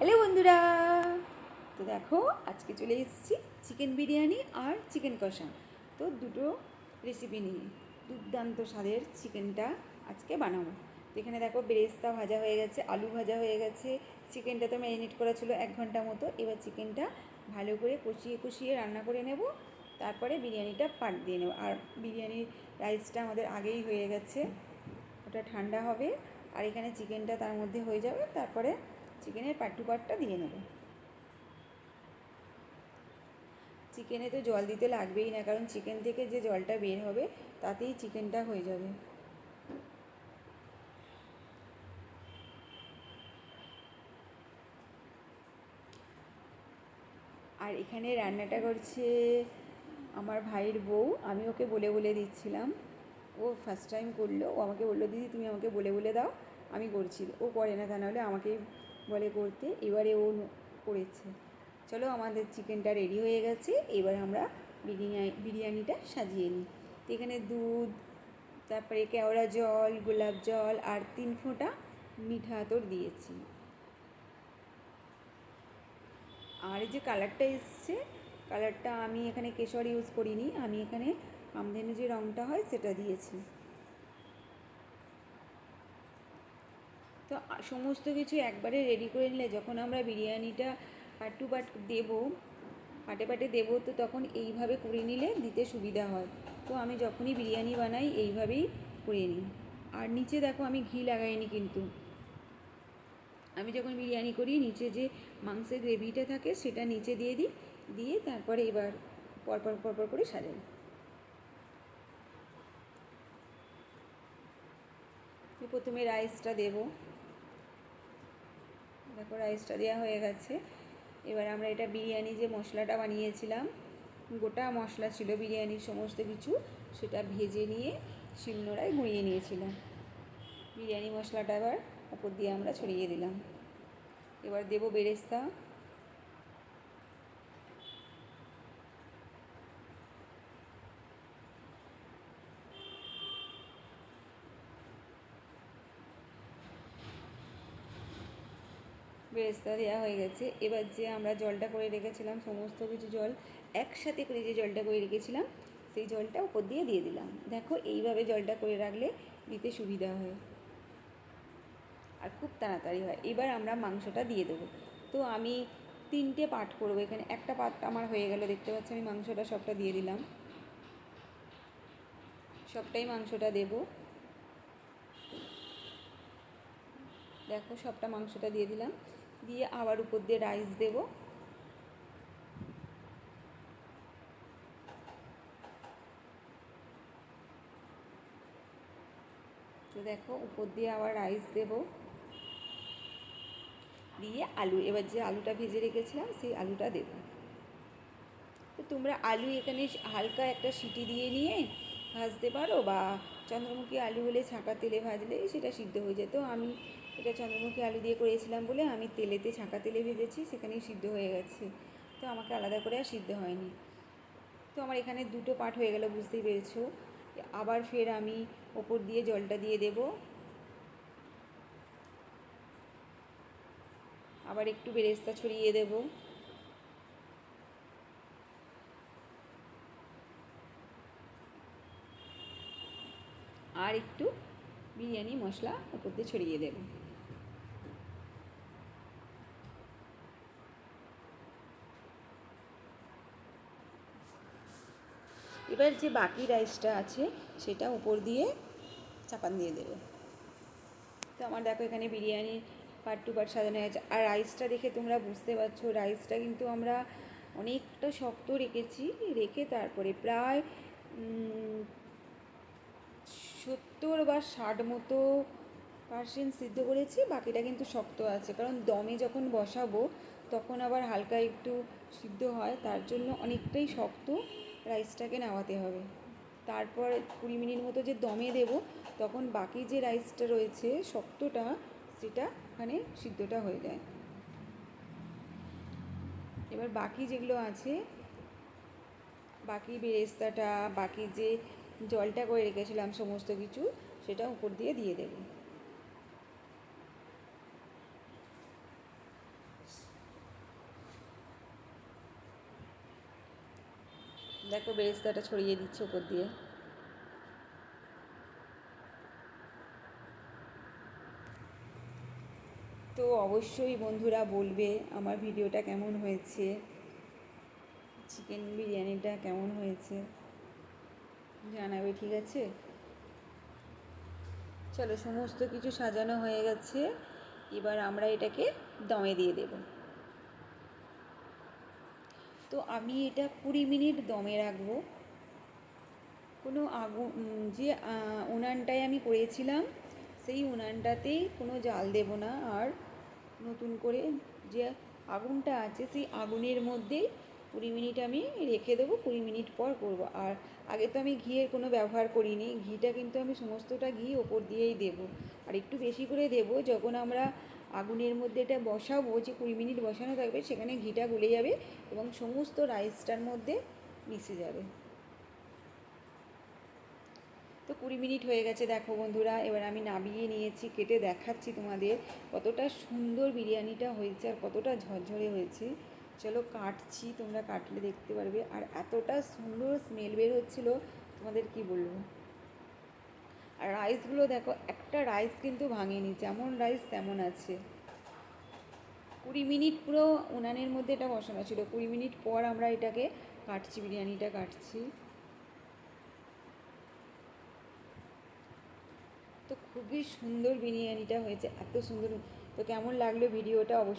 Hello বন্ধুরা, তো দেখো আজকে চলে এসেছি চিকেন বিরিয়ানি আর চিকেন কষা। তো দুটো রেসিপি নিয়ে দুর্দান্ত স্বাদের চিকেনটা আজকে বানাবো। তো এখানে দেখো বেরেস্তা ভাজা হয়ে গেছে, আলু ভাজা হয়ে গেছে, চিকেনটা তো ম্যারিনেট করা ছিল 1 ঘন্টা মতো। এবার চিকেনটা ভালো করে কষিয়ে কষিয়ে রান্না করে নেব, তারপরে বিরিয়ানিটা পাট দিয়ে নেব। আর বিরিয়ানির রাইসটা আমাদের আগেই হয়ে গেছে, ওটা ঠান্ডা হবে। আর এখানে চিকেনটা তার মধ্যে হয়ে যাবে, তারপরে চিকেনের পার্টটা দিয়ে নেব। চিকেনে তো জল দিতে লাগবেই না, কারণ চিকেন থেকে যে জলটা বের হবে তাতেই চিকেনটা হয়ে যাবে। আর এখানে রান্নাটা করছে আমার ভাইয়ের বউ। আমি ওকে বলে বলে দিচ্ছিলাম, ও ফার্স্ট টাইম করলো। ও আমাকে বললো, দিদি তুমি আমাকে বলে বলে দাও, আমি করছি। ও করে না, তা নাহলে আমাকেই বলে করতে। এবারে ও করেছে। চলো, আমাদের চিকেনটা রেডি হয়ে গেছে। এবার আমরা বিরিয়ানিটা সাজিয়ে নিই। তো এখানে দুধ, তারপরে কেওড়া জল, গোলাপ জল আর 3 ফোঁটা মিঠা আতর দিয়েছি। আর এই যে কালারটা এসছে, কালারটা আমি এখানে কেশর ইউজ করিনি, আমি এখানে কামধেনু যে রঙটা হয় সেটা দিয়েছি। তো সমস্ত কিছু একবারে রেডি করে নিলে যখন আমরা বিরিয়ানিটা পার্ট টু পার্ট দেবো, পাটে পাটে দেবো, তো তখন এইভাবে করে নিলে দিতে সুবিধা হয়। তো আমি যখনই বিরিয়ানি বানাই এইভাবেই করে নিই। আর নিচে দেখো আমি ঘি লাগাইনি, কিন্তু আমি যখন বিরিয়ানি করি নিচে যে মাংসের গ্রেভিটা থাকে সেটা নিচে দিয়ে দিই, দিয়ে তারপরে এবার পরপর পরপর করে সাজাই। প্রথমে রাইসটা দেবো, দেখো রাইসটা দেওয়া হয়ে গেছে। এবার আমরা এটা বিরিয়ানি যে মশলাটা বানিয়েছিলাম, গোটা মশলা ছিল বিরিয়ানির সমস্ত কিছু, সেটা ভেজে নিয়ে শিলনোড়ায় গুঁড়িয়ে নিয়েছিলাম। বিরিয়ানি মশলাটা এবার উপর দিয়ে আমরা ছড়িয়ে দিলাম। এবার দেবো বেরেস্তা, বেরেস্তা দেওয়া হয়ে গেছে। এবার যে আমরা জলটা করে রেখেছিলাম, সমস্ত কিছু জল একসাথে করে যে জলটা করে রেখেছিলাম, সেই জলটা উপর দিয়ে দিয়ে দিলাম। দেখো এইভাবে জলটা করে রাখলে দিতে সুবিধা হয় আর খুব তাড়াতাড়ি হয়। এবার আমরা মাংসটা দিয়ে দেবো। তো আমি 3টে পার্ট করবো, এখানে একটা পার্ট আমার হয়ে গেল, দেখতে পাচ্ছি আমি মাংসটা সবটা দিয়ে দিলাম, সবটাই মাংসটা দেব। দেখো সবটা মাংসটা দিয়ে দিলাম, দিয়ে আবার উপর দিয়ে রাইস দেবো। তো দেখো উপর দিয়ে আবার রাইস দেবো, দিয়ে আলু, এবার যে আলুটা ভেজে রেখেছিলাম সেই আলুটা দেবো। তো তোমরা আলু এখানে হালকা একটা সিটি দিয়ে নিয়ে ভাজতে পারো, বা চন্দ্রমুখী আলু হলে ছাঁকা তেলে ভাজলেই সেটা সিদ্ধ হয়ে যায়। তো আমি এটা চন্দ্রমুখী আলু দিয়ে করেছিলাম বলে আমি তেলেতে ছাঁকা তেলে ভেজেছি, সেখানেই সিদ্ধ হয়ে গেছে। তো আমাকে আলাদা করে আর সিদ্ধ হয়নি। তো আমার এখানে 2টো পার্ট হয়ে গেল, বুঝতেই পেরেছো। আবার ফের আমি ওপর দিয়ে জলটা দিয়ে দেব, আবার একটু বেরেস্তা ছড়িয়ে দেব, আর একটু বিরিয়ানি মশলা উপর দিয়ে ছড়িয়ে দেব। এবার যে বাকি রাইসটা আছে সেটা উপর দিয়ে চাপান দিয়ে দেবো। তো আমার দেখো এখানে বিরিয়ানি পার্ট টু পার্ট সাজানো আছে। আর রাইসটা দেখে তোমরা বুঝতে পারছো, রাইসটা কিন্তু আমরা অনেকটা শক্ত রেখেছি, রেখে তারপরে প্রায় 70 বা 60 মতো % সিদ্ধ করেছি, বাকিটা কিন্তু শক্ত আছে। কারণ দমে যখন বসাবো তখন আবার হালকা একটু সিদ্ধ হয়, তার জন্য অনেকটাই শক্ত রাইসটাকে নামাতে হবে। তারপর 20 মিনিট মতো যে দমে দেব, তখন বাকি যে রাইসটা রয়েছে শক্তটা, সেটা ওখানে সিদ্ধটা হয়ে যায়। এবার বাকি যেগুলো আছে, বাকি বেরেস্তাটা, বাকি যে জলটা করে রেখেছিলাম সমস্ত কিছু, সেটা উপর দিয়ে দিয়ে দেব। দেখো বেরেস্তাটা ছড়িয়ে দিচ্ছে ওপর দিয়ে। তো অবশ্যই বন্ধুরা বলবে আমার ভিডিওটা কেমন হয়েছে, চিকেন বিরিয়ানিটা কেমন হয়েছে জানাবে, ঠিক আছে? চলো, সমস্ত কিছু সাজানো হয়ে গেছে, এবার আমরা এটাকে দমে দিয়ে দেব। তো আমি এটা 20 মিনিট দমে রাখবো। কোনো আগুন, যে উনানটায় আমি করেছিলাম সেই উনানটাতেই কোনো জাল দেব না, আর নতুন করে যে আগুনটা আছে সেই আগুনের মধ্যেই 20 মিনিট আমি রেখে দেবো। 20 মিনিট পর করব। আর আগে তো আমি ঘিয়ের কোনো ব্যবহার করিনি, ঘিটা কিন্তু আমি সমস্তটা ঘি ওপর দিয়েই দেবো। আর একটু বেশি করে দেবো, যখন আমরা আগুনের মধ্যে এটা বসাবো, যে 20 মিনিট বসানো থাকবে, সেখানে ঘিটা গলে যাবে এবং সমস্ত রাইসটার মধ্যে মিশে যাবে। তো 20 মিনিট হয়ে গেছে দেখো বন্ধুরা, এবার আমি নামিয়ে নিয়েছি, কেটে দেখাচ্ছি তোমাদের কতটা সুন্দর বিরিয়ানিটা হয়েছে আর কতটা ঝরঝরে হয়েছে। চলো কাটছি, তোমরা কাটলে দেখতে পারবে। আর এতটা সুন্দর স্মেল বের হচ্ছিলো, তোমাদের কি বলবো। আর রাইসগুলো দেখো, একটা রাইস কিন্তু ভাঙেনি, যেমন রাইস তেমন আছে। 20 মিনিট পুরো উনানের মধ্যে এটা বসানো ছিল। 20 মিনিট পর আমরা এটাকে কাটছি, বিরিয়ানিটা কাটছি। তো খুবই সুন্দর বিরিয়ানিটা হয়েছে, এত সুন্দর। তো কেমন লাগলো ভিডিওটা অবশ্যই